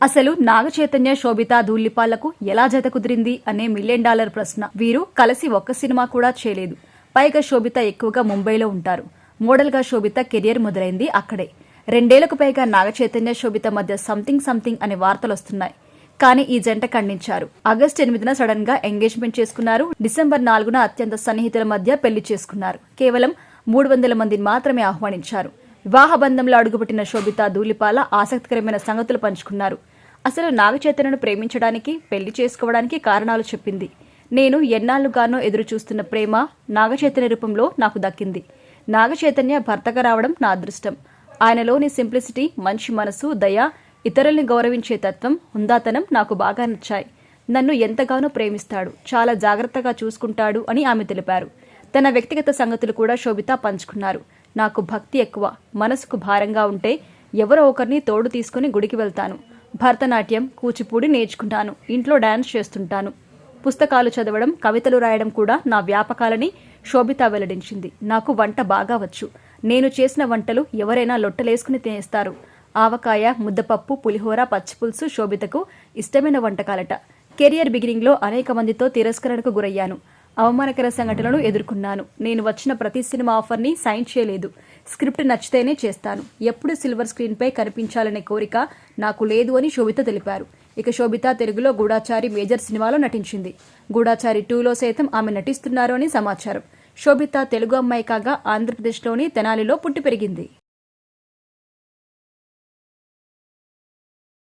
అసలు నాగ చైతన్య శోభిత ధూళిపాలకు ఎలా జత కుదిరింది అనే $1 మిలియన్ ప్రశ్న. వీరు కలిసి ఒక్క సినిమా కూడా చేయలేదు. పైగా శోభిత ఎక్కువగా ముంబైలో ఉంటారు. మోడల్గా శోభిత కెరియర్ మొదలైంది అక్కడే. 2 ఏళ్లకు పైగా నాగ చైతన్య శోభిత మధ్య సంథింగ్ అనే వార్తలు వస్తున్నాయి. కానీ ఈ జంట ఖండించారు. ఆగస్టు 8న సడన్ గా ఎంగేజ్మెంట్ చేసుకున్నారు. డిసెంబర్ 4న అత్యంత సన్నిహితుల మధ్య పెళ్లి చేసుకున్నారు. కేవలం 300 మందిని మాత్రమే ఆహ్వానించారు. వివాహ బంధంలో అడుగుపెట్టిన శోభిత ధూళిపాల ఆసక్తికరమైన సంగతులు పంచుకున్నారు. అసలు నాగ చైతన్యను ప్రేమించడానికి, పెళ్లి చేసుకోవడానికి కారణాలు చెప్పింది. నేను ఎన్నాళ్లుగానో ఎదురు చూస్తున్న ప్రేమ నాగ చైతన్య రూపంలో నాకు దక్కింది. నాగ చైతన్య భర్తగా రావడం నా అదృష్టం. ఆయనలోని సింప్లిసిటీ, మంచి మనసు, దయ, ఇతరుల్ని గౌరవించే తత్వం, హుందాతనం నాకు బాగా నచ్చాయి. నన్ను ఎంతగానో ప్రేమిస్తాడు, చాలా జాగ్రత్తగా చూసుకుంటాడు అని ఆమె తెలిపారు. తన వ్యక్తిగత సంగతులు కూడా శోభిత పంచుకున్నారు. నాకు భక్తి ఎక్కువ. మనసుకు భారంగా ఉంటే ఎవరో ఒకరిని తోడు తీసుకుని గుడికి వెళ్తాను. భరతనాట్యం, కూచిపూడి నేర్చుకుంటాను. ఇంట్లో డాన్స్ చేస్తుంటాను. పుస్తకాలు చదవడం, కవితలు రాయడం కూడా నా వ్యాపకాలని శోభిత వెల్లడించింది. నాకు వంట బాగా వచ్చు. నేను చేసిన వంటలు ఎవరైనా లొట్టలేసుకుని తినేస్తారు. ఆవకాయ, ముద్దపప్పు, పులిహోర, పచ్చిపులుసు శోభితకు ఇష్టమైన వంటకాలట. కెరియర్ బిగినింగ్లో అనేక మందితో తిరస్కరణకు గురయ్యాను. అవమానకర సంఘటనలను ఎదుర్కొన్నాను. నేను వచ్చిన ప్రతి సినిమా ఆఫర్ని సైన్ చేయలేదు. స్క్రిప్ట్ నచ్చితేనే చేస్తాను. ఎప్పుడు సిల్వర్ స్క్రీన్పై కనిపించాలనే కోరిక నాకు లేదు అని శోభిత తెలిపారు. ఇక శోభిత తెలుగులో గూఢాచారి మేజర్ సినిమాలో నటించింది. గూఢాచారి 2లో సైతం ఆమె నటిస్తున్నారు అని సమాచారం. శోభిత తెలుగు అమ్మాయి కాగా ఆంధ్రప్రదేశ్లోని తెనాలిలో పుట్టి పెరిగింది.